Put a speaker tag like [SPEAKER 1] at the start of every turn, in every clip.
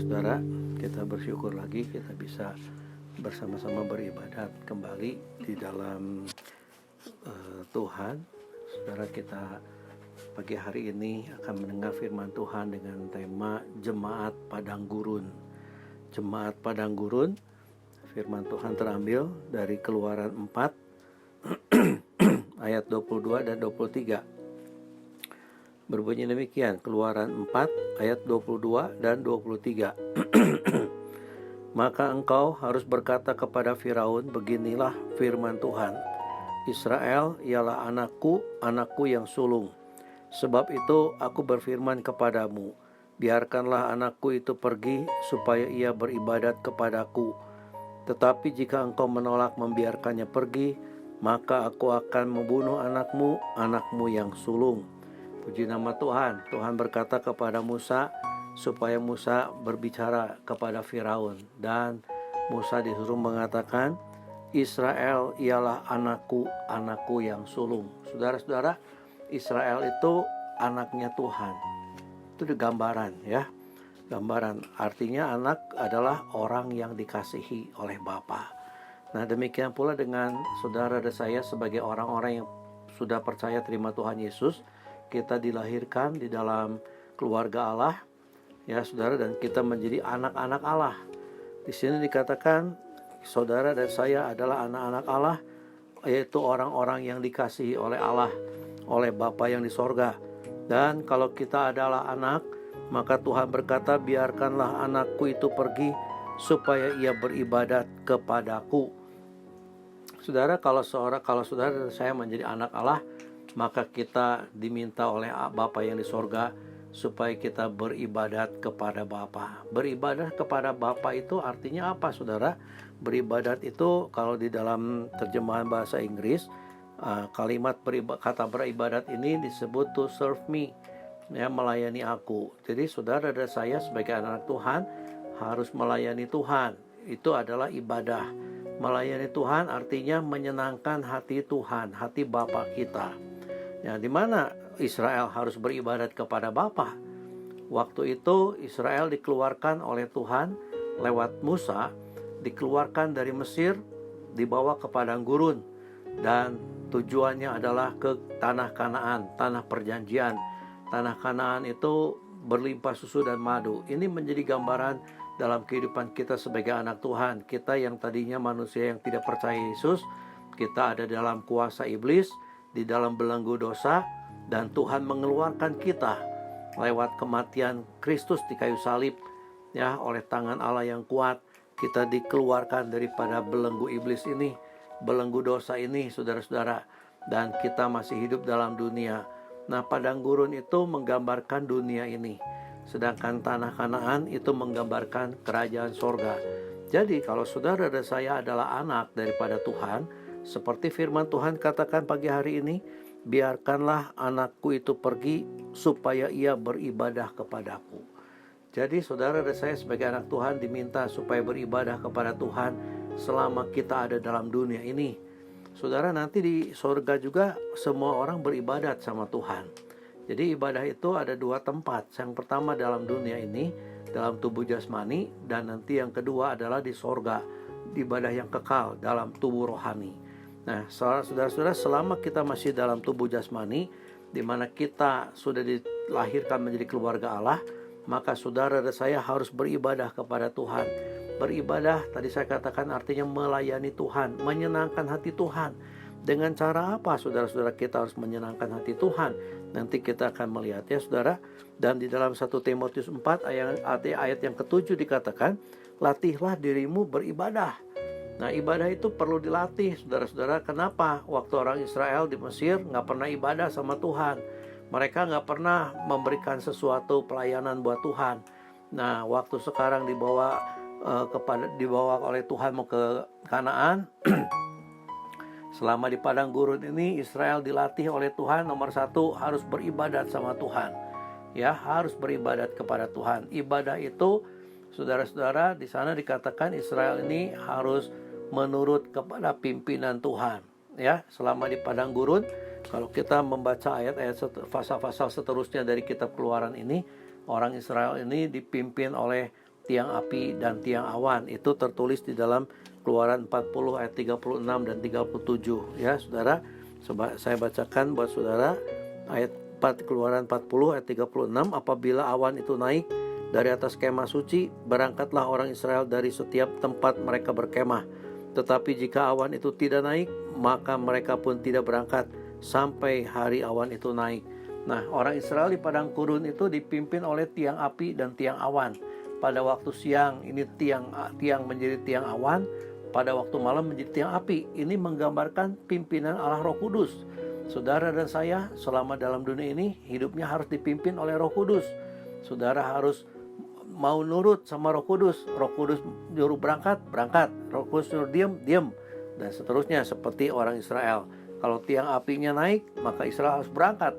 [SPEAKER 1] Saudara-saudara, kita bersyukur lagi kita bisa bersama-sama beribadat kembali di dalam Tuhan. Saudara, kita pagi hari ini akan mendengar firman Tuhan dengan tema Jemaat Padang Gurun. Jemaat Padang Gurun, firman Tuhan terambil dari Keluaran 4 ayat 22 dan 23. Berbunyi demikian, Keluaran 4 ayat 22 dan 23. Maka engkau harus berkata kepada Firaun, beginilah firman Tuhan, Israel ialah anakku, anakku yang sulung. Sebab itu aku berfirman kepadamu, biarkanlah anakku itu pergi supaya ia beribadat kepadaku. Tetapi jika engkau menolak membiarkannya pergi, maka aku akan membunuh anakmu, anakmu yang sulung. Puji nama Tuhan. Tuhan berkata kepada Musa supaya Musa berbicara kepada Firaun, dan Musa disuruh mengatakan, Israel ialah anakku, anakku yang sulung. Saudara-saudara, Israel itu anaknya Tuhan. Itu gambaran ya. Gambaran artinya anak adalah orang yang dikasihi oleh Bapa. Nah, demikian pula dengan saudara dan saya sebagai orang-orang yang sudah percaya terima Tuhan Yesus. Kita dilahirkan di dalam keluarga Allah, ya saudara, dan kita menjadi anak-anak Allah. Di sini dikatakan saudara dan saya adalah anak-anak Allah, yaitu orang-orang yang dikasihi oleh Allah, oleh Bapa yang di sorga. Dan kalau kita adalah anak, maka Tuhan berkata, biarkanlah anakku itu pergi supaya ia beribadat kepadaku. Saudara, kalau saudara dan saya menjadi anak Allah, maka kita diminta oleh Bapa yang di sorga supaya kita beribadat kepada Bapa. Beribadat kepada Bapa itu artinya apa, saudara? Beribadat itu kalau di dalam terjemahan bahasa Inggris, kalimat kata beribadat ini disebut to serve me, ya, melayani aku. Jadi saudara dan saya sebagai anak Tuhan harus melayani Tuhan. Itu adalah ibadah. Melayani Tuhan artinya menyenangkan hati Tuhan, hati Bapa kita. Ya, di mana Israel harus beribadat kepada Bapa. Waktu itu Israel dikeluarkan oleh Tuhan lewat Musa, dikeluarkan dari Mesir, dibawa ke padang gurun, dan tujuannya adalah ke tanah Kanaan, tanah perjanjian. Tanah Kanaan itu berlimpah susu dan madu. Ini menjadi gambaran dalam kehidupan kita sebagai anak Tuhan. Kita yang tadinya manusia yang tidak percaya Yesus, kita ada dalam kuasa iblis, di dalam belenggu dosa, dan Tuhan mengeluarkan kita lewat kematian Kristus di kayu salib, ya, oleh tangan Allah yang kuat. Kita dikeluarkan daripada belenggu iblis ini, belenggu dosa ini, saudara-saudara, dan kita masih hidup dalam dunia. Nah, padang gurun itu menggambarkan dunia ini, sedangkan tanah Kanaan itu menggambarkan kerajaan sorga. Jadi kalau saudara dan saya adalah anak daripada Tuhan, seperti firman Tuhan katakan pagi hari ini, biarkanlah anakku itu pergi supaya ia beribadah kepadaku. Jadi saudara dan saya sebagai anak Tuhan diminta supaya beribadah kepada Tuhan selama kita ada dalam dunia ini. Saudara, nanti di surga juga semua orang beribadat sama Tuhan. Jadi ibadah itu ada dua tempat. Yang pertama dalam dunia ini, dalam tubuh jasmani, dan nanti yang kedua adalah di surga, ibadah yang kekal dalam tubuh rohani. Nah, saudara-saudara, selama kita masih dalam tubuh jasmani, di mana kita sudah dilahirkan menjadi keluarga Allah, maka saudara dan saya harus beribadah kepada Tuhan. Beribadah, tadi saya katakan artinya melayani Tuhan, menyenangkan hati Tuhan. Dengan cara apa, saudara-saudara, kita harus menyenangkan hati Tuhan? Nanti kita akan melihat, ya saudara. Dan di dalam 1 Timotius 4 ayat yang ke-7 dikatakan, latihlah dirimu beribadah. Nah, ibadah itu perlu dilatih, saudara-saudara. Kenapa? Waktu orang Israel di Mesir nggak pernah ibadah sama Tuhan. Mereka nggak pernah memberikan sesuatu pelayanan buat Tuhan. Nah, waktu sekarang dibawa oleh Tuhan mau ke Kanaan, selama di padang gurun ini Israel dilatih oleh Tuhan. Nomor satu, harus beribadat sama Tuhan. Ya, harus beribadat kepada Tuhan. Ibadah itu, saudara-saudara, di sana dikatakan Israel ini harus menurut kepada pimpinan Tuhan, ya, selama di padang gurun. Kalau kita membaca ayat-ayat pasal-pasal seterusnya dari kitab Keluaran ini, orang Israel ini dipimpin oleh tiang api dan tiang awan. Itu tertulis di dalam Keluaran 40 ayat 36 dan 37 ya saudara. Saya bacakan buat saudara ayat 4, Keluaran 40 ayat 36. Apabila awan itu naik dari atas kemah suci, berangkatlah orang Israel dari setiap tempat mereka berkemah. Tetapi jika awan itu tidak naik, maka mereka pun tidak berangkat sampai hari awan itu naik. Nah, orang Israel di padang gurun itu dipimpin oleh tiang api dan tiang awan. Pada waktu siang ini tiang menjadi tiang awan, pada waktu malam menjadi tiang api. Ini menggambarkan pimpinan Allah Roh Kudus. Saudara dan saya selama dalam dunia ini hidupnya harus dipimpin oleh Roh Kudus. Saudara harus mau nurut sama Roh Kudus. Roh Kudus nyuruh berangkat, berangkat. Roh Kudus nyuruh diam, diam. Dan seterusnya seperti orang Israel. Kalau tiang apinya naik, maka Israel harus berangkat.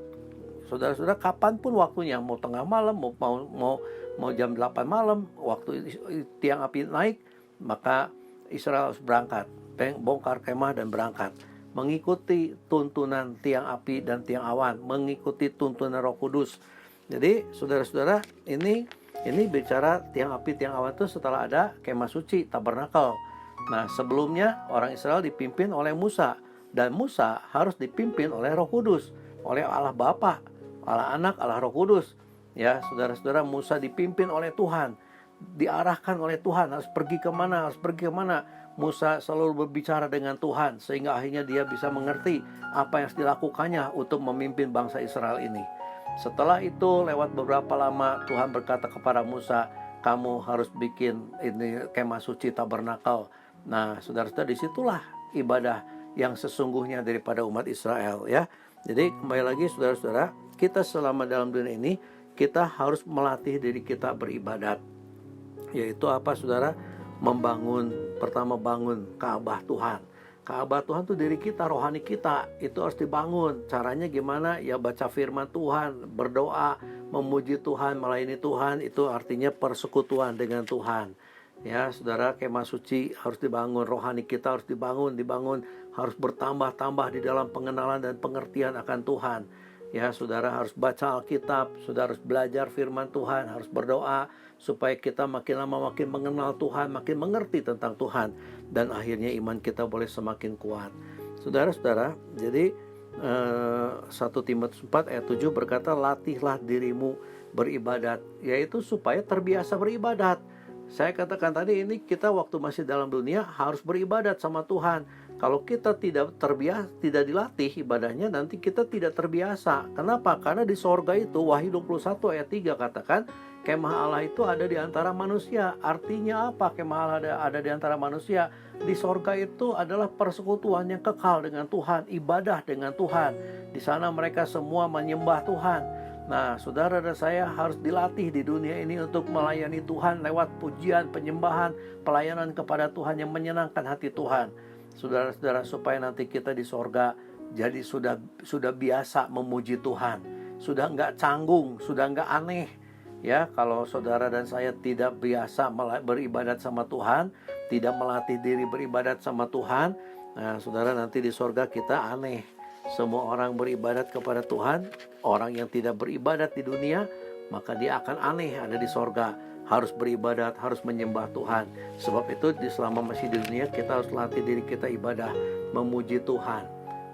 [SPEAKER 1] Saudara-saudara, kapanpun waktunya, mau tengah malam, mau jam 8 malam, waktu tiang api naik, maka Israel harus berangkat, bongkar kemah dan berangkat, mengikuti tuntunan tiang api dan tiang awan, mengikuti tuntunan Roh Kudus. Jadi, saudara-saudara, ini bicara tiang api, tiang awan itu setelah ada kemah suci, tabernakel. Nah, sebelumnya orang Israel dipimpin oleh Musa, dan Musa harus dipimpin oleh Roh Kudus, oleh Allah Bapa, Allah Anak, Allah Roh Kudus. Ya, saudara-saudara, Musa dipimpin oleh Tuhan, diarahkan oleh Tuhan, harus pergi kemana. Musa selalu berbicara dengan Tuhan, sehingga akhirnya dia bisa mengerti apa yang harus dilakukannya untuk memimpin bangsa Israel ini. Setelah itu, lewat beberapa lama, Tuhan berkata kepada Musa, kamu harus bikin ini kemah suci tabernakel. Nah, saudara-saudara, disitulah ibadah yang sesungguhnya daripada umat Israel, ya. Jadi kembali lagi saudara-saudara, kita selama dalam dunia ini kita harus melatih diri kita beribadat. Yaitu apa saudara? Pertama bangun Ka'bah Tuhan. Ka'bah Tuhan itu diri kita, rohani kita, itu harus dibangun. Caranya gimana? Ya baca firman Tuhan, berdoa, memuji Tuhan, melayani Tuhan, itu artinya persekutuan dengan Tuhan. Ya saudara, kemah suci harus dibangun, rohani kita harus dibangun, harus bertambah-tambah di dalam pengenalan dan pengertian akan Tuhan. Ya saudara harus baca Alkitab, saudara harus belajar firman Tuhan, harus berdoa supaya kita makin lama makin mengenal Tuhan, makin mengerti tentang Tuhan, dan akhirnya iman kita boleh semakin kuat. Saudara-saudara, jadi 1 Timotius 4 ayat 7 berkata, latihlah dirimu beribadat, yaitu supaya terbiasa beribadat. Saya katakan tadi, ini kita waktu masih dalam dunia harus beribadat sama Tuhan. Kalau kita tidak terbiasa, tidak dilatih ibadahnya, nanti kita tidak terbiasa. Kenapa? Karena di sorga itu, Wahyu 21 ayat 3 katakan, kemah Allah itu ada di antara manusia. Artinya apa kemah Allah ada di antara manusia? Di sorga itu adalah persekutuan yang kekal dengan Tuhan, ibadah dengan Tuhan. Di sana mereka semua menyembah Tuhan. Nah, saudara dan saya harus dilatih di dunia ini untuk melayani Tuhan lewat pujian, penyembahan, pelayanan kepada Tuhan yang menyenangkan hati Tuhan. Saudara-saudara, supaya nanti kita di sorga jadi sudah biasa memuji Tuhan, sudah enggak canggung, sudah enggak aneh. Ya, kalau saudara dan saya tidak biasa beribadat sama Tuhan, tidak melatih diri beribadat sama Tuhan, nah saudara, nanti di sorga kita aneh. Semua orang beribadat kepada Tuhan, orang yang tidak beribadat di dunia, maka dia akan aneh ada di sorga. Harus beribadat, harus menyembah Tuhan. Sebab itu selama masih di dunia kita harus latih diri kita ibadah, memuji Tuhan.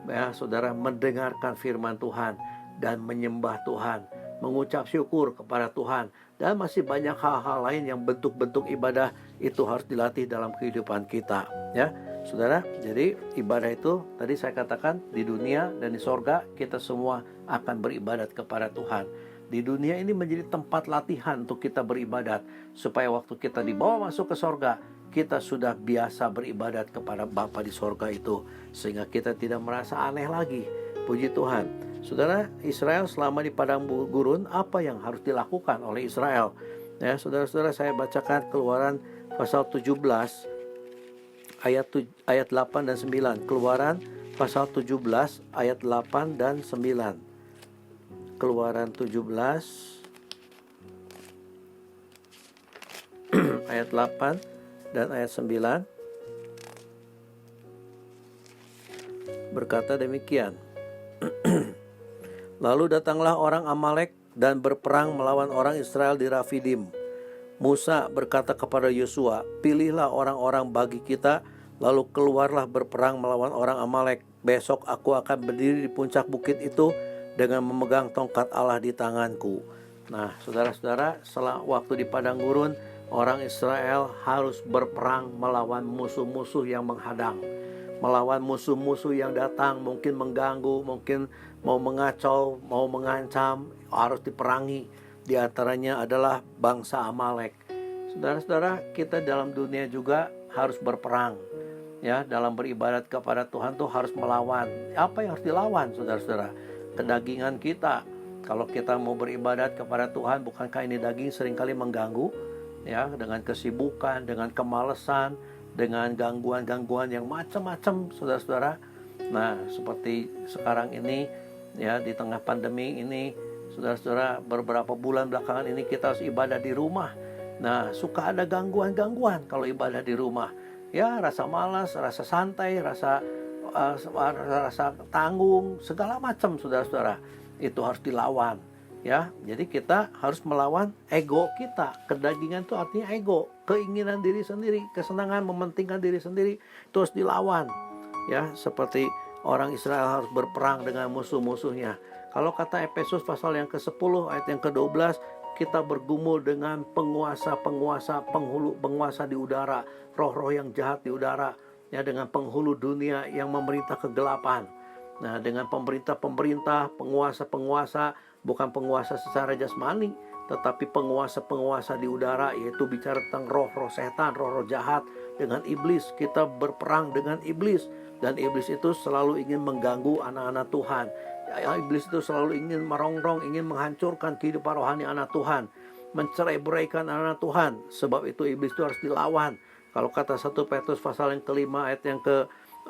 [SPEAKER 1] Ya, saudara, mendengarkan firman Tuhan dan menyembah Tuhan, mengucap syukur kepada Tuhan, dan masih banyak hal-hal lain yang bentuk-bentuk ibadah itu harus dilatih dalam kehidupan kita. Ya, saudara, jadi ibadah itu tadi saya katakan di dunia dan di sorga kita semua akan beribadat kepada Tuhan. Di dunia ini menjadi tempat latihan untuk kita beribadat, supaya waktu kita dibawa masuk ke sorga, kita sudah biasa beribadat kepada Bapa di sorga itu, sehingga kita tidak merasa aneh lagi. Puji Tuhan. Saudara, Israel selama di padang gurun, apa yang harus dilakukan oleh Israel? Ya, saudara-saudara, saya bacakan Keluaran pasal 17 ayat 8 dan 9. Keluaran pasal 17 ayat 8 dan 9. Keluaran 17 ayat 8 dan ayat 9 berkata demikian. Lalu datanglah orang Amalek dan berperang melawan orang Israel di Rafidim. Musa berkata kepada Yosua, "Pilihlah orang-orang bagi kita, lalu keluarlah berperang melawan orang Amalek. Besok aku akan berdiri di puncak bukit itu dengan memegang tongkat Allah di tanganku." Nah, saudara-saudara, setelah waktu di padang gurun, orang Israel harus berperang melawan musuh-musuh yang menghadang, melawan musuh-musuh yang datang, mungkin mengganggu, mungkin mau mengacau, mau mengancam, harus diperangi. Di antaranya adalah bangsa Amalek. Saudara-saudara, kita dalam dunia juga harus berperang. Ya, dalam beribadat kepada Tuhan tuh harus melawan. Apa yang harus dilawan, saudara-saudara? Kedagingan kita. Kalau kita mau beribadat kepada Tuhan, bukankah ini daging seringkali mengganggu? Ya, dengan kesibukan, dengan kemalasan, dengan gangguan-gangguan yang macam-macam, saudara-saudara. Nah, seperti sekarang ini, ya, di tengah pandemi ini, saudara-saudara, beberapa bulan belakangan ini kita harus ibadah di rumah. Nah, suka ada gangguan-gangguan kalau ibadah di rumah. Ya, rasa malas, rasa santai, rasa tanggung, segala macam, saudara-saudara. Itu harus dilawan. Ya, jadi kita harus melawan ego kita. Kedagingan itu artinya ego, keinginan diri sendiri, kesenangan mementingkan diri sendiri, itu harus dilawan. Ya, seperti orang Israel harus berperang dengan musuh-musuhnya. Kalau kata Efesus pasal yang ke-10 ayat yang ke-12, kita bergumul dengan penguasa-penguasa, penguasa di udara, roh-roh yang jahat di udara, ya, dengan penghulu dunia yang memerintah kegelapan. Nah, dengan pemerintah-pemerintah, penguasa-penguasa, bukan penguasa secara jasmani, tetapi penguasa-penguasa di udara, yaitu bicara tentang roh-roh setan, roh-roh jahat, dengan iblis. Kita berperang dengan iblis, dan iblis itu selalu ingin mengganggu anak-anak Tuhan. Iblis itu selalu ingin merongrong, ingin menghancurkan kehidupan rohani anak Tuhan, mencerai-beraikan anak Tuhan. Sebab itu iblis itu harus dilawan. Kalau kata 1 Petrus pasal yang ke-5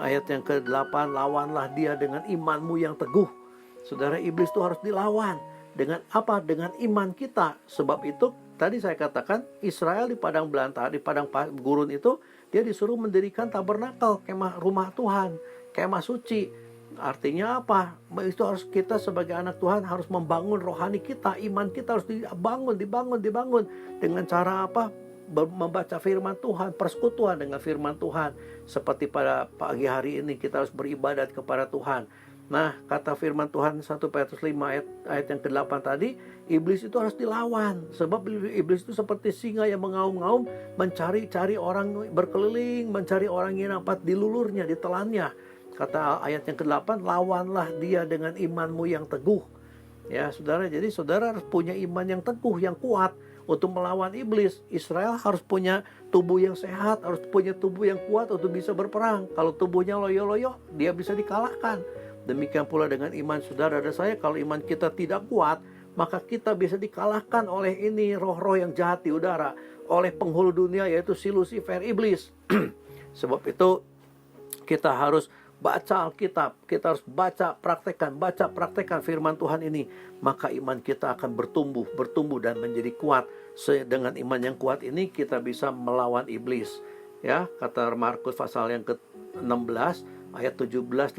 [SPEAKER 1] ayat yang ke-8, lawanlah dia dengan imanmu yang teguh. Saudara, iblis itu harus dilawan. Dengan apa? Dengan iman kita. Sebab itu tadi saya katakan, Israel di padang belantara, di padang gurun itu, dia disuruh mendirikan tabernakel, kemah rumah Tuhan, kemah suci. Artinya apa? Itu harus kita sebagai anak Tuhan harus membangun rohani kita, iman kita harus dibangun. Dengan cara apa? Membaca firman Tuhan, persekutuan dengan firman Tuhan. Seperti pada pagi hari ini kita harus beribadat kepada Tuhan. Nah, kata firman Tuhan 1 Petrus 5 ayat yang ke-8 tadi, iblis itu harus dilawan. Sebab iblis itu seperti singa yang mengaum-ngaum, mencari-cari orang, berkeliling, mencari orang yang dapat dilulurnya, ditelannya. Kata ayat yang ke-8, lawanlah dia dengan imanmu yang teguh. Ya, saudara, jadi saudara harus punya iman yang teguh, yang kuat untuk melawan iblis. Israel harus punya tubuh yang sehat, harus punya tubuh yang kuat untuk bisa berperang. Kalau tubuhnya loyo-loyo, dia bisa dikalahkan. Demikian pula dengan iman saudara dan saya, kalau iman kita tidak kuat, maka kita bisa dikalahkan oleh ini roh-roh yang jahat di udara, oleh penghulu dunia, yaitu si Lucifer, iblis. Sebab itu kita harus baca Alkitab, kita harus baca praktekkan firman Tuhan ini, maka iman kita akan bertumbuh dan menjadi kuat. Dengan iman yang kuat ini kita bisa melawan iblis. Ya, kata Markus pasal yang ke-16 ayat 17-18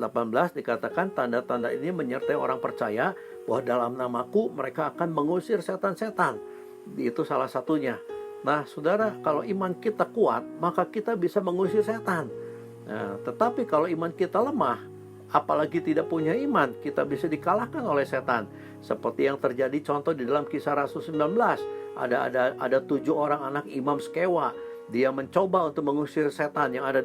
[SPEAKER 1] dikatakan, tanda-tanda ini menyertai orang percaya bahwa dalam namaku mereka akan mengusir setan-setan. Itu salah satunya. Nah, saudara, kalau iman kita kuat, maka kita bisa mengusir setan. Nah, tetapi kalau iman kita lemah, apalagi tidak punya iman, kita bisa dikalahkan oleh setan. Seperti yang terjadi contoh di dalam Kisah Rasul 19. Ada 7 orang anak imam Skewa. Dia mencoba untuk mengusir setan yang ada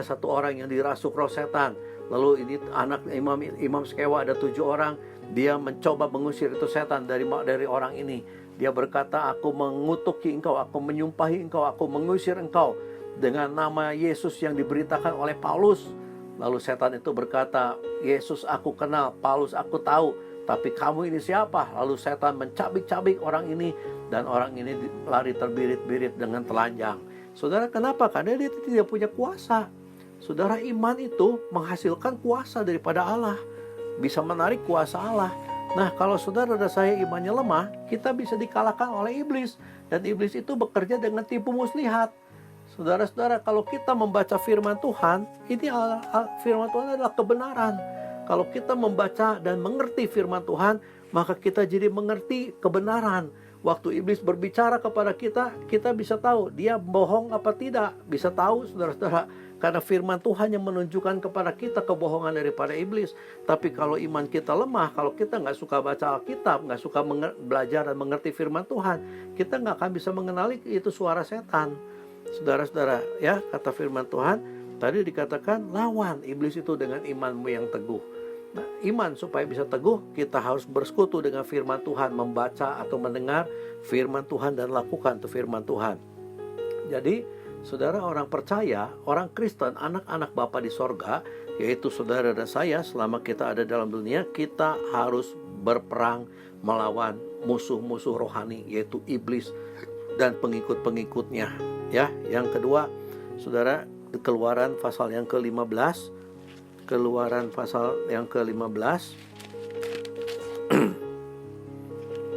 [SPEAKER 1] satu orang yang dirasuk roh setan. Lalu ini anak imam Skewa, ada 7 orang. Dia mencoba mengusir itu setan dari orang ini. Dia berkata, aku mengutuki engkau, aku menyumpahi engkau, aku mengusir engkau dengan nama Yesus yang diberitakan oleh Paulus. Lalu setan itu berkata, Yesus aku kenal, Paulus aku tahu, tapi kamu ini siapa? Lalu setan mencabik-cabik orang ini, dan orang ini lari terbirit-birit dengan telanjang. Saudara, kenapa? Karena dia tidak punya kuasa. Saudara, iman itu menghasilkan kuasa daripada Allah, bisa menarik kuasa Allah. Nah, kalau saudara dan saya imannya lemah, kita bisa dikalahkan oleh iblis. Dan iblis itu bekerja dengan tipu muslihat. Saudara-saudara, kalau kita membaca firman Tuhan, ini firman Tuhan adalah kebenaran. Kalau kita membaca dan mengerti firman Tuhan, maka kita jadi mengerti kebenaran. Waktu iblis berbicara kepada kita, kita bisa tahu dia bohong apa tidak. Bisa tahu saudara-saudara, karena firman Tuhan yang menunjukkan kepada kita kebohongan daripada iblis. Tapi kalau iman kita lemah, kalau kita nggak suka baca Alkitab, nggak suka belajar dan mengerti firman Tuhan, kita nggak akan bisa mengenali itu suara setan. Saudara-saudara, ya, kata firman Tuhan, tadi dikatakan lawan iblis itu dengan imanmu yang teguh. Nah, iman supaya bisa teguh, kita harus bersekutu dengan firman Tuhan, membaca atau mendengar firman Tuhan dan lakukan itu firman Tuhan. Jadi, saudara orang percaya, orang Kristen, anak-anak Bapa di sorga, yaitu saudara dan saya, selama kita ada dalam dunia, kita harus berperang melawan musuh-musuh rohani, yaitu iblis dan pengikut-pengikutnya. Ya, yang kedua, saudara, Keluaran pasal yang ke-15. Keluaran pasal yang ke-15.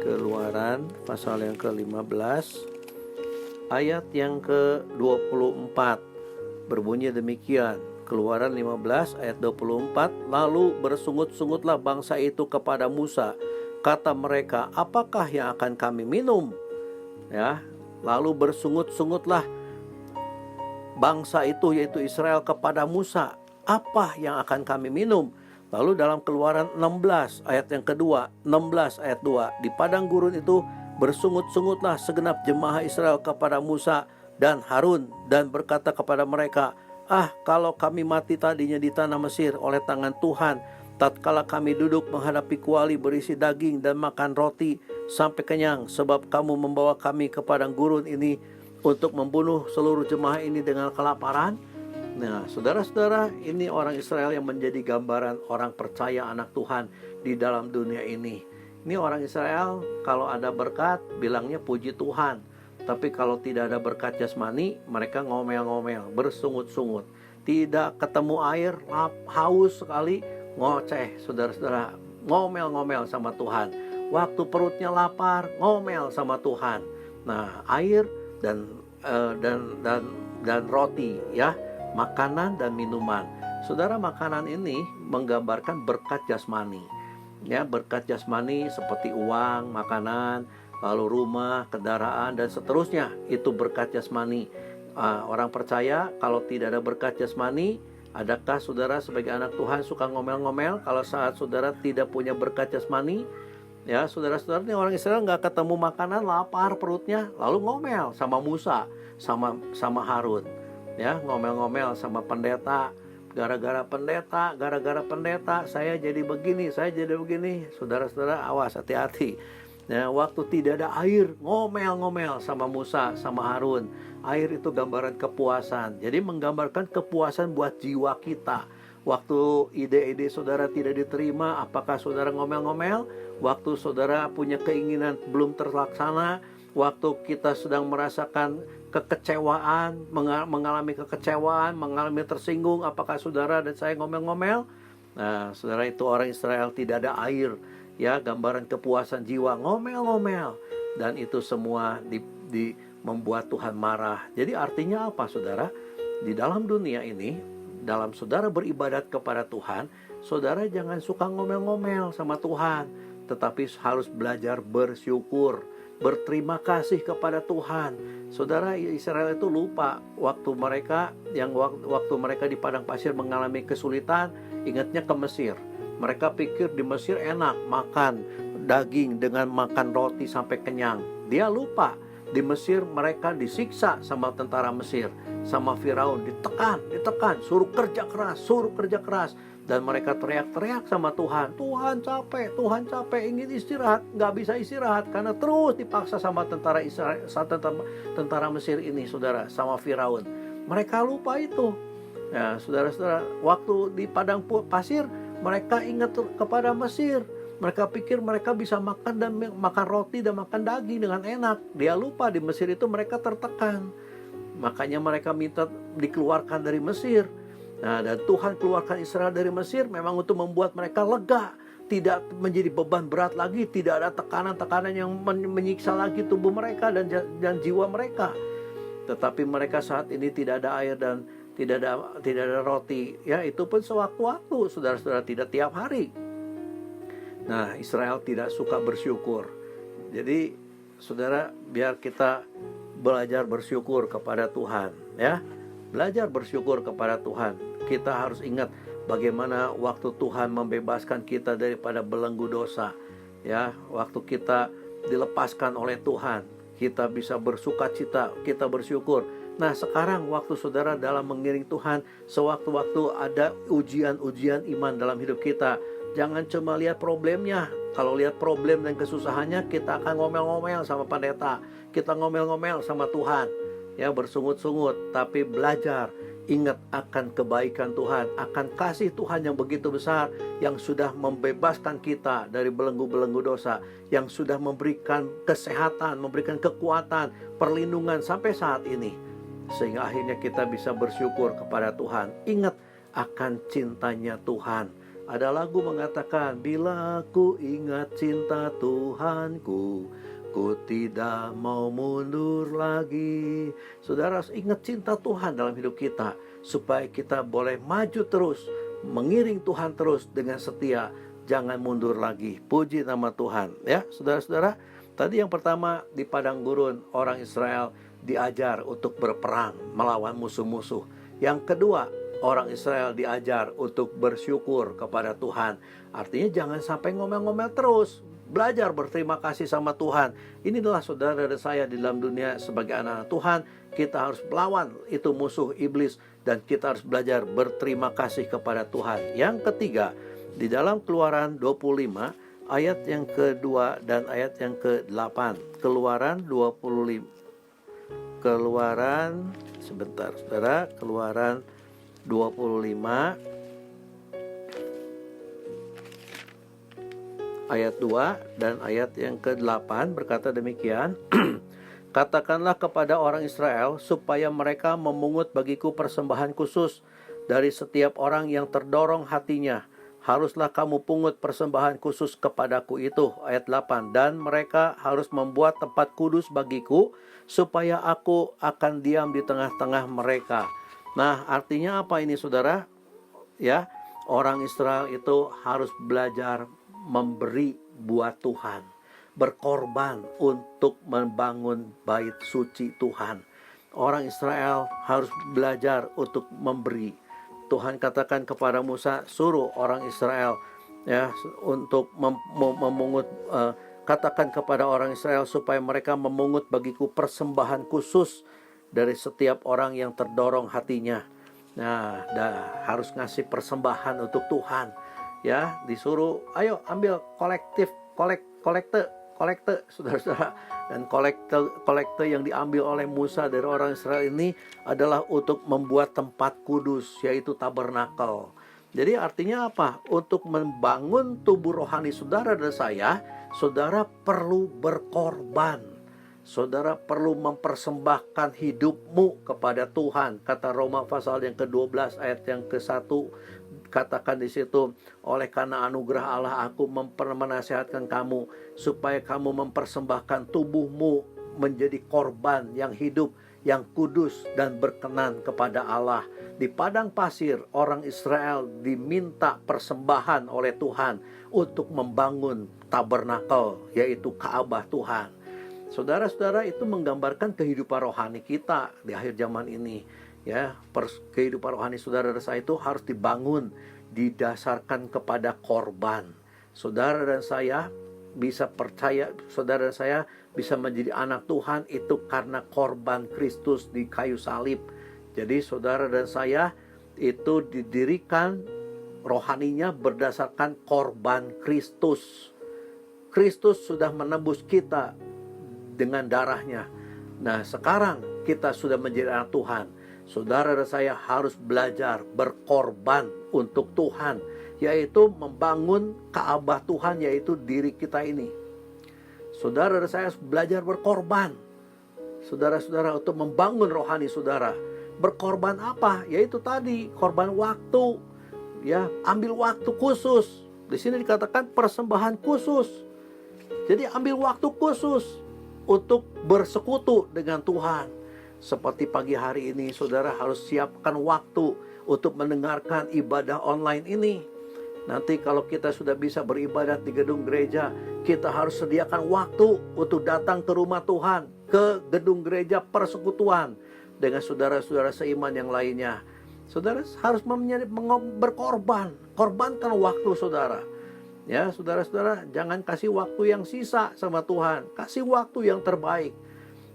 [SPEAKER 1] Keluaran pasal yang ke-15 ayat yang ke-24 berbunyi demikian. Keluaran 15 ayat 24, lalu bersungut-sungutlah bangsa itu kepada Musa. Kata mereka, apakah yang akan kami minum? Ya, lalu bersungut-sungutlah bangsa itu, yaitu Israel, kepada Musa. Apa yang akan kami minum? Lalu dalam Keluaran 16 ayat yang kedua, 16 ayat 2, di padang gurun itu bersungut-sungutlah segenap jemaah Israel kepada Musa dan Harun, dan berkata kepada mereka, kalau kami mati tadinya di tanah Mesir oleh tangan Tuhan, tatkala kami duduk menghadapi kuali berisi daging dan makan roti sampai kenyang, sebab kamu membawa kami ke padang gurun ini untuk membunuh seluruh jemaah ini dengan kelaparan. Nah, saudara-saudara, ini orang Israel yang menjadi gambaran orang percaya anak Tuhan di dalam dunia ini. Ini orang Israel, kalau ada berkat, bilangnya puji Tuhan. Tapi kalau tidak ada berkat jasmani, mereka ngomel-ngomel, bersungut-sungut. Tidak ketemu air, haus sekali, ngoceh, saudara-saudara. Ngomel-ngomel sama Tuhan. Waktu perutnya lapar, ngomel sama Tuhan. Nah, air dan roti, ya, makanan dan minuman. Saudara, makanan ini menggambarkan berkat jasmani. Ya, berkat jasmani seperti uang, makanan, lalu rumah, kendaraan, dan seterusnya. Itu berkat jasmani. Orang percaya kalau tidak ada berkat jasmani, adakah saudara sebagai anak Tuhan suka ngomel-ngomel kalau saat saudara tidak punya berkat jasmani? Ya, saudara-saudara, ini orang Israel nggak ketemu makanan, lapar perutnya, lalu ngomel sama Musa, sama Harun. Ya, ngomel-ngomel sama pendeta, gara-gara pendeta saya jadi begini. Saudara-saudara, awas, hati-hati. Ya, waktu tidak ada air, ngomel-ngomel sama Musa, sama Harun. Air itu gambaran kepuasan. Jadi menggambarkan kepuasan buat jiwa kita. Waktu ide-ide saudara tidak diterima, apakah saudara ngomel-ngomel? Waktu saudara punya keinginan belum terlaksana, waktu kita sedang merasakan kekecewaan, mengalami kekecewaan, mengalami tersinggung, apakah saudara dan saya ngomel-ngomel? Nah, saudara, itu orang Israel, tidak ada air, ya, gambaran kepuasan jiwa, ngomel-ngomel, dan itu semua membuat Tuhan marah. Jadi artinya apa, saudara? Di dalam dunia ini, dalam saudara beribadat kepada Tuhan, saudara jangan suka ngomel-ngomel sama Tuhan, tetapi harus belajar bersyukur, berterima kasih kepada Tuhan. Saudara, Israel itu lupa waktu mereka di padang pasir mengalami kesulitan, ingatnya ke Mesir. Mereka pikir di Mesir enak makan daging dengan makan roti sampai kenyang. Dia lupa di Mesir mereka disiksa sama tentara Mesir, sama Firaun, ditekan, suruh kerja keras. Dan mereka teriak-teriak sama Tuhan, Tuhan capek, ingin istirahat, nggak bisa istirahat karena terus dipaksa sama tentara Mesir ini, saudara, sama Firaun. Mereka lupa itu. Ya, saudara-saudara, waktu di padang pasir mereka ingat kepada Mesir. Mereka pikir mereka bisa makan roti dan makan daging dengan enak. Dia lupa di Mesir itu mereka tertekan. Makanya mereka minta dikeluarkan dari Mesir. Nah, dan Tuhan keluarkan Israel dari Mesir memang untuk membuat mereka lega, tidak menjadi beban berat lagi, tidak ada tekanan-tekanan yang menyiksa lagi tubuh mereka dan jiwa mereka. Tetapi mereka saat ini tidak ada air dan tidak ada roti. Ya, itu pun sewaktu-waktu, saudara-saudara, tidak tiap hari. Nah, Israel tidak suka bersyukur. Jadi saudara, biar kita belajar bersyukur kepada Tuhan, ya. Belajar bersyukur kepada Tuhan. Kita harus ingat bagaimana waktu Tuhan membebaskan kita daripada belenggu dosa, ya. Waktu kita dilepaskan oleh Tuhan, kita bisa bersukacita, kita bersyukur. Nah, sekarang waktu saudara dalam mengiring Tuhan, sewaktu-waktu ada ujian-ujian iman dalam hidup kita, jangan cuma lihat problemnya. Kalau lihat problem dan kesusahannya, kita akan ngomel-ngomel sama pendeta, kita ngomel-ngomel sama Tuhan, ya, bersungut-sungut. Tapi belajar, ingat akan kebaikan Tuhan, akan kasih Tuhan yang begitu besar, yang sudah membebaskan kita dari belenggu-belenggu dosa, yang sudah memberikan kesehatan, memberikan kekuatan, perlindungan sampai saat ini. Sehingga akhirnya kita bisa bersyukur kepada Tuhan. Ingat akan cintanya Tuhan. Ada lagu mengatakan, bila ku ingat cinta Tuhanku, ku tidak mau mundur lagi. Saudara harus ingat cinta Tuhan dalam hidup kita, supaya kita boleh maju terus, mengiring Tuhan terus dengan setia, jangan mundur lagi. Puji nama Tuhan, ya saudara-saudara. Tadi yang pertama, di padang gurun orang Israel diajar untuk berperang melawan musuh-musuh. Yang kedua, orang Israel diajar untuk bersyukur kepada Tuhan. Artinya jangan sampai ngomel-ngomel terus. Belajar berterima kasih sama Tuhan. Ini adalah saudara dan saya di dalam dunia sebagai anak-anak Tuhan. Kita harus melawan itu musuh iblis, dan kita harus belajar berterima kasih kepada Tuhan. Yang ketiga, di dalam Keluaran 25 ayat yang kedua dan ayat yang ke-8. Keluaran 25. Keluaran sebentar saudara, Keluaran 25 ayat 2 dan ayat yang ke-8 berkata demikian. Katakanlah kepada orang Israel supaya mereka memungut bagiku persembahan khusus dari setiap orang yang terdorong hatinya. Haruslah kamu pungut persembahan khusus kepadaku itu. Ayat 8. Dan mereka harus membuat tempat kudus bagiku, supaya aku akan diam di tengah-tengah mereka. Nah, artinya apa ini saudara? Ya, orang Israel itu harus belajar memberi buat Tuhan, berkorban untuk membangun bait suci Tuhan. Orang Israel harus belajar untuk memberi. Tuhan katakan kepada Musa, suruh orang Israel, ya, untuk memungut, katakan kepada orang Israel supaya mereka memungut bagiku persembahan khusus dari setiap orang yang terdorong hatinya. Nah, harus ngasih persembahan untuk Tuhan, ya. Disuruh, ayo ambil kolekte, saudara-saudara. Dan kolekte yang diambil oleh Musa dari orang Israel ini adalah untuk membuat tempat kudus, yaitu tabernakel. Jadi artinya apa? Untuk membangun tubuh rohani saudara dan saya, saudara perlu berkorban. Saudara perlu mempersembahkan hidupmu kepada Tuhan. Kata Roma pasal yang ke-12 ayat yang ke-1, katakan di situ, oleh karena anugerah Allah aku menasihatkan kamu supaya kamu mempersembahkan tubuhmu menjadi korban yang hidup, yang kudus dan berkenan kepada Allah. Di padang pasir orang Israel diminta persembahan oleh Tuhan untuk membangun tabernakel, yaitu Ka'bah Tuhan. Saudara-saudara, itu menggambarkan kehidupan rohani kita di akhir zaman ini. Ya, kehidupan rohani saudara dan saya itu harus dibangun, didasarkan kepada korban. Saudara dan saya bisa percaya, saudara dan saya bisa menjadi anak Tuhan itu karena korban Kristus di kayu salib. Jadi saudara dan saya itu didirikan rohaninya berdasarkan korban Kristus. Kristus sudah menebus kita dengan darahnya. Nah, sekarang kita sudah menjadi anak Tuhan. Saudara dan saya harus belajar berkorban untuk Tuhan, yaitu membangun Ka'bah Tuhan, yaitu diri kita ini. Saudara dan saya harus belajar berkorban, saudara-saudara, untuk membangun rohani saudara. Berkorban apa? Yaitu tadi, korban waktu. Ya, ambil waktu khusus. Di sini dikatakan persembahan khusus. Jadi ambil waktu khusus untuk bersekutu dengan Tuhan. Seperti pagi hari ini, saudara harus siapkan waktu untuk mendengarkan ibadah online ini. Nanti kalau kita sudah bisa beribadat di gedung gereja, kita harus sediakan waktu untuk datang ke rumah Tuhan, ke gedung gereja persekutuan dengan saudara-saudara seiman yang lainnya. Saudara harus berkorban, korbankan waktu saudara. Ya, saudara-saudara, jangan kasih waktu yang sisa sama Tuhan, kasih waktu yang terbaik.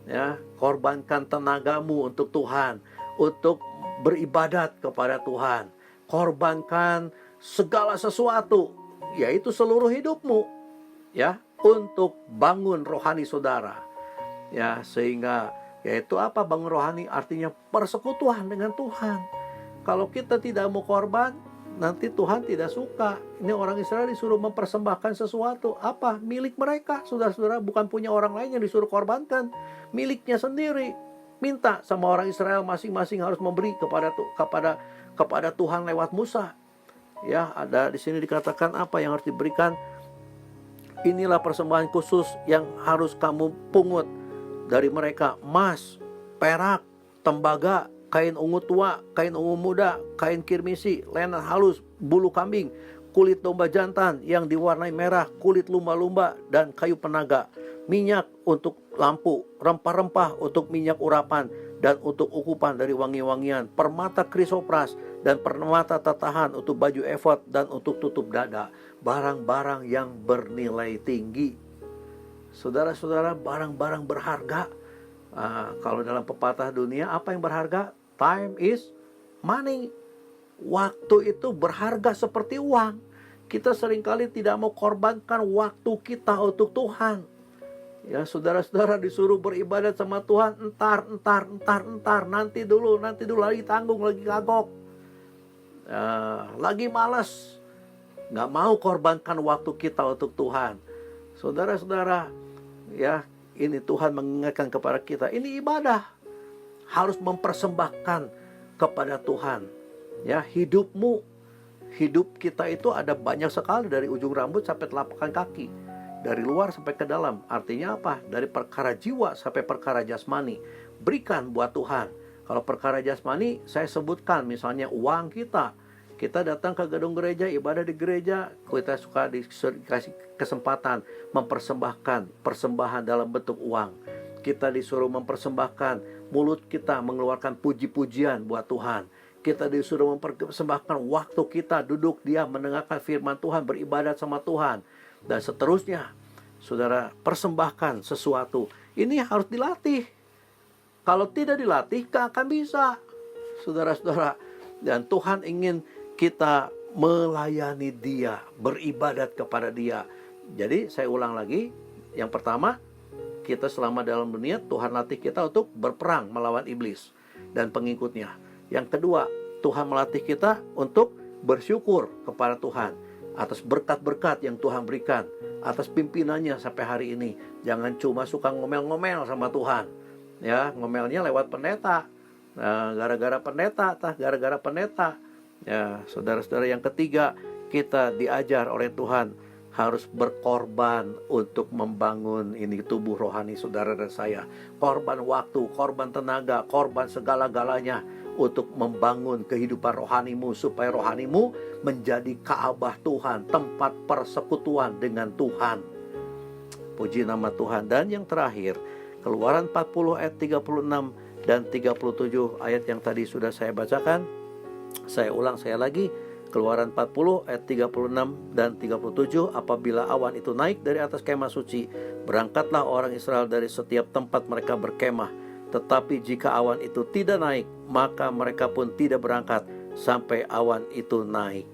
[SPEAKER 1] Ya, korbankan tenagamu untuk Tuhan, untuk beribadat kepada Tuhan. Korbankan segala sesuatu, yaitu seluruh hidupmu, ya, untuk bangun rohani saudara. Ya, sehingga yaitu apa bangun rohani? Artinya persekutuan dengan Tuhan. Kalau kita tidak mau korban, nanti Tuhan tidak suka. Ini orang Israel disuruh mempersembahkan sesuatu. Apa? Milik mereka, saudara-saudara, bukan punya orang lain yang disuruh korbankan. Miliknya sendiri. Minta sama orang Israel masing-masing harus memberi kepada Tuhan lewat Musa. Ya, ada di sini dikatakan apa yang harus diberikan. Inilah persembahan khusus yang harus kamu pungut dari mereka: emas, perak, tembaga, kain ungu tua, kain ungu muda, kain kirmisi, lenan halus, bulu kambing, kulit domba jantan yang diwarnai merah, kulit lumba-lumba, dan kayu penaga, minyak untuk lampu, rempah-rempah untuk minyak urapan, dan untuk ukupan dari wangi-wangian, permata krisopras, dan permata tatahan untuk baju efod dan untuk tutup dada, barang-barang yang bernilai tinggi. Saudara-saudara, barang-barang berharga. Kalau dalam pepatah dunia, apa yang berharga? Time is money. Waktu itu berharga seperti uang. Kita seringkali tidak mau korbankan waktu kita untuk Tuhan. Ya, saudara-saudara disuruh beribadat sama Tuhan, entar, nanti dulu, lagi tanggung, lagi kagok, lagi malas, nggak mau korbankan waktu kita untuk Tuhan. Saudara-saudara, ya, ini Tuhan mengingatkan kepada kita, ini ibadah. Harus mempersembahkan kepada Tuhan. Ya, hidup kita itu ada banyak sekali, dari ujung rambut sampai telapak kaki, dari luar sampai ke dalam. Artinya apa? Dari perkara jiwa sampai perkara jasmani. Berikan buat Tuhan. Kalau perkara jasmani, saya sebutkan misalnya uang kita. Kita datang ke gedung gereja, ibadah di gereja, kita suka dikasih kesempatan mempersembahkan persembahan dalam bentuk uang. Kita disuruh mempersembahkan mulut kita mengeluarkan puji-pujian buat Tuhan. Kita disuruh mempersembahkan waktu kita duduk diam mendengarkan firman Tuhan, beribadat sama Tuhan, dan seterusnya. Saudara, persembahkan sesuatu. Ini harus dilatih. Kalau tidak dilatih, gak akan bisa, saudara-saudara. Dan Tuhan ingin kita melayani Dia, beribadat kepada Dia. Jadi saya ulang lagi, yang pertama, kita selama dalam dunia, Tuhan latih kita untuk berperang melawan iblis dan pengikutnya. Yang kedua, Tuhan melatih kita untuk bersyukur kepada Tuhan atas berkat-berkat yang Tuhan berikan, atas pimpinannya sampai hari ini. Jangan cuma suka ngomel-ngomel sama Tuhan. Ya, ngomelnya lewat pendeta. Gara-gara pendeta. Ya, saudara-saudara, yang ketiga, kita diajar oleh Tuhan harus berkorban untuk membangun ini tubuh rohani saudara dan saya. Korban waktu, korban tenaga, korban segala-galanya untuk membangun kehidupan rohanimu, supaya rohanimu menjadi Ka'bah Tuhan, tempat persekutuan dengan Tuhan. Puji nama Tuhan. Dan yang terakhir, Keluaran 40 ayat 36 dan 37 ayat yang tadi sudah saya bacakan. Saya ulang saya lagi. Keluaran 40 ayat 36 dan 37, apabila awan itu naik dari atas kemah suci, berangkatlah orang Israel dari setiap tempat mereka berkemah. Tetapi jika awan itu tidak naik, maka mereka pun tidak berangkat sampai awan itu naik.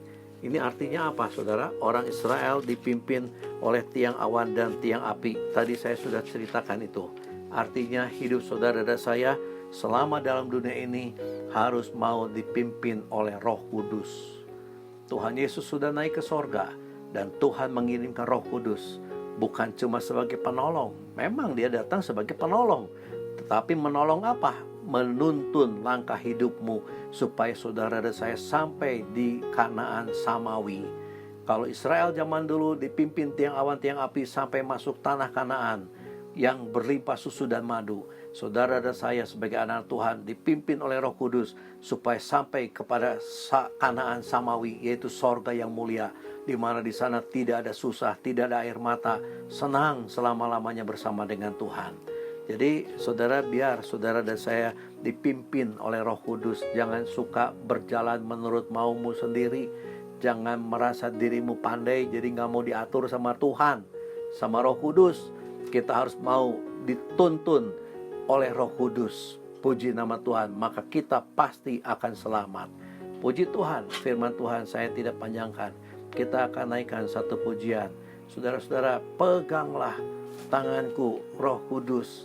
[SPEAKER 1] Ini artinya apa, saudara? Orang Israel dipimpin oleh tiang awan dan tiang api. Tadi saya sudah ceritakan itu. Artinya hidup saudara dan saya selama dalam dunia ini harus mau dipimpin oleh Roh Kudus. Tuhan Yesus sudah naik ke sorga, dan Tuhan mengirimkan Roh Kudus bukan cuma sebagai penolong. Memang dia datang sebagai penolong, tetapi menolong apa? Menuntun langkah hidupmu supaya saudara dan saya sampai di Kanaan Samawi. Kalau Israel zaman dulu dipimpin tiang awan tiang api sampai masuk tanah Kanaan, yang berlimpah susu dan madu. Saudara dan saya sebagai anak Tuhan dipimpin oleh Roh Kudus supaya sampai kepada Kanaan Samawi, yaitu sorga yang mulia, di mana di sana tidak ada susah, tidak ada air mata, senang selama-lamanya bersama dengan Tuhan. Jadi saudara, biar saudara dan saya dipimpin oleh Roh Kudus. Jangan suka berjalan menurut maumu sendiri. Jangan merasa dirimu pandai jadi gak mau diatur sama Tuhan, sama Roh Kudus. Kita harus mau dituntun oleh Roh Kudus. Puji nama Tuhan, maka kita pasti akan selamat. Puji Tuhan, firman Tuhan saya tidak panjangkan. Kita akan naikkan satu pujian. Saudara-saudara, peganglah tanganku Roh Kudus.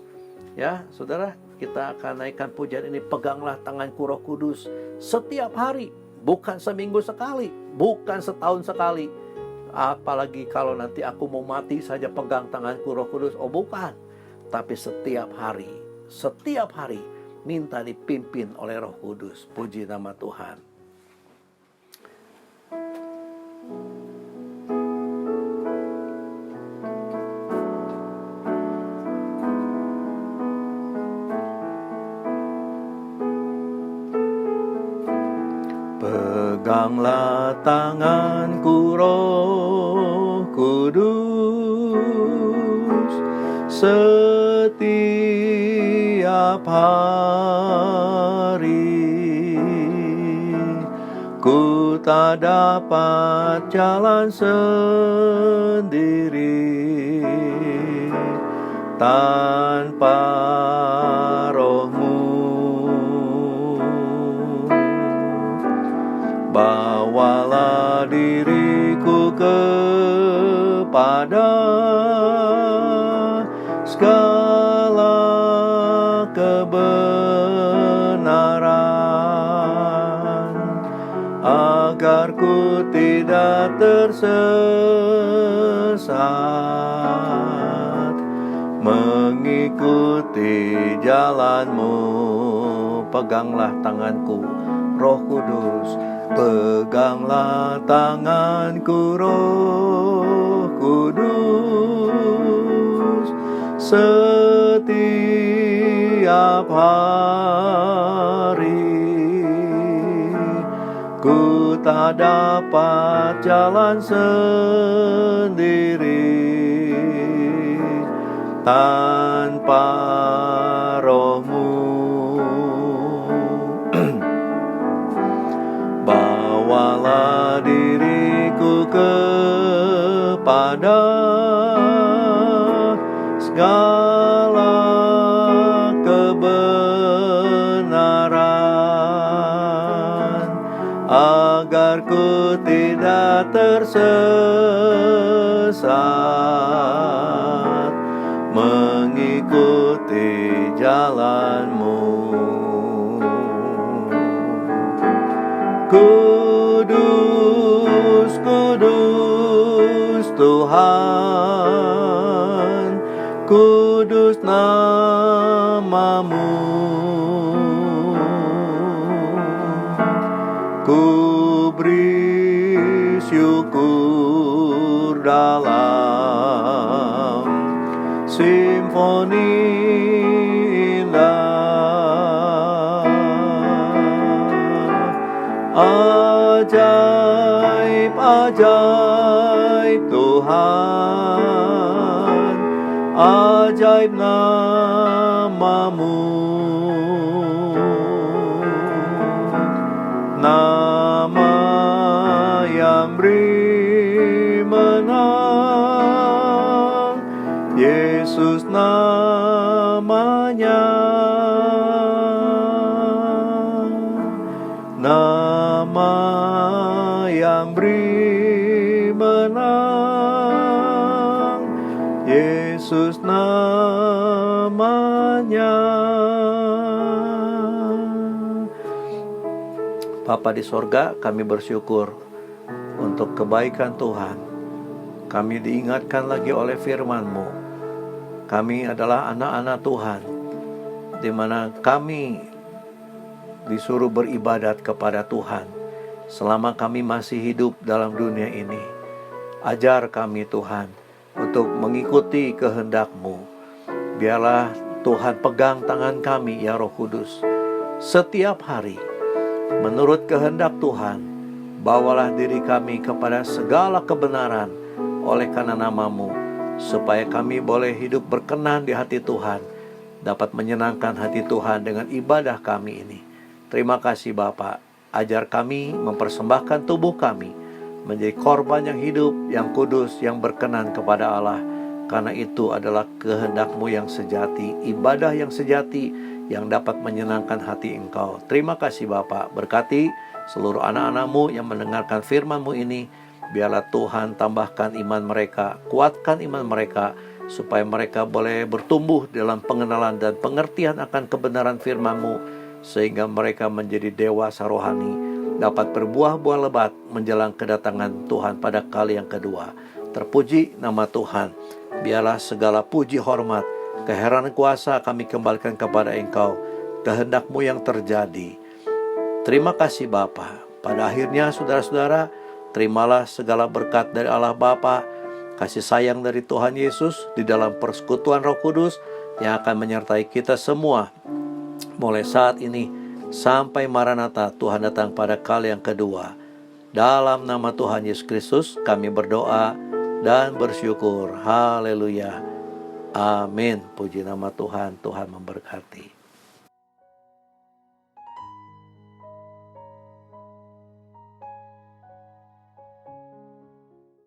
[SPEAKER 1] Ya, saudara, kita akan naikkan pujian ini. Peganglah tanganku Roh Kudus setiap hari, bukan seminggu sekali, bukan setahun sekali. Apalagi kalau nanti aku mau mati saja pegang tanganku Roh Kudus. Oh bukan, tapi setiap hari minta dipimpin oleh Roh Kudus. Puji nama Tuhan. Peganglah tanganku Roh Kudus setiap hari. Ku tak dapat jalan sendiri tanpa Roh-Mu. Bawalah diriku kepada segala kebenaran, agar ku tidak tersesat, mengikuti jalan-Mu. Peganglah tanganku Roh Kudus, peganglah tanganku Roh Kudus setiap hari. Ku tak dapat jalan sendiri tanpa Roh-Mu. Bawalah diriku kepada segala kebenaran, agar ku tidak tersesat, mengikuti jalan-Mu. Kudus, kudus Tuhan, kudus nama-Mu. Ku beri syukur dalam simfoni indah. Ajaib, ajaib Tuhan, ajaib nama-Mu. Nama yang beri menang, Yesus namanya. Nama yang beri menang, Yesus namanya. Bapa di sorga, kami bersyukur untuk kebaikan Tuhan. Kami diingatkan lagi oleh firman-Mu. Kami adalah anak-anak Tuhan, di mana kami disuruh beribadat kepada Tuhan selama kami masih hidup dalam dunia ini. Ajar kami Tuhan untuk mengikuti kehendak-Mu. Biarlah Tuhan pegang tangan kami ya Roh Kudus. Setiap hari menurut kehendak Tuhan, bawalah diri kami kepada segala kebenaran oleh karena nama-Mu, supaya kami boleh hidup berkenan di hati Tuhan, dapat menyenangkan hati Tuhan dengan ibadah kami ini. Terima kasih Bapa. Ajar kami mempersembahkan tubuh kami menjadi korban yang hidup, yang kudus, yang berkenan kepada Allah. Karena itu adalah kehendak-Mu yang sejati, ibadah yang sejati, yang dapat menyenangkan hati Engkau. Terima kasih Bapa. Berkati seluruh anak-anak-Mu yang mendengarkan firman-Mu ini. Biarlah Tuhan tambahkan iman mereka, kuatkan iman mereka, supaya mereka boleh bertumbuh dalam pengenalan dan pengertian akan kebenaran firman-Mu, sehingga mereka menjadi dewasa rohani, dapat berbuah-buah lebat menjelang kedatangan Tuhan pada kali yang kedua. Terpuji nama Tuhan. Biarlah segala puji, hormat, keheranan, kuasa kami kembalikan kepada Engkau. Kehendak-Mu yang terjadi. Terima kasih Bapa. Pada akhirnya saudara-saudara, terimalah segala berkat dari Allah Bapa, kasih sayang dari Tuhan Yesus di dalam persekutuan Roh Kudus yang akan menyertai kita semua mulai saat ini sampai Maranatha Tuhan datang pada kali yang kedua. Dalam nama Tuhan Yesus Kristus kami berdoa dan bersyukur. Haleluya. Amin. Puji nama Tuhan. Tuhan memberkati.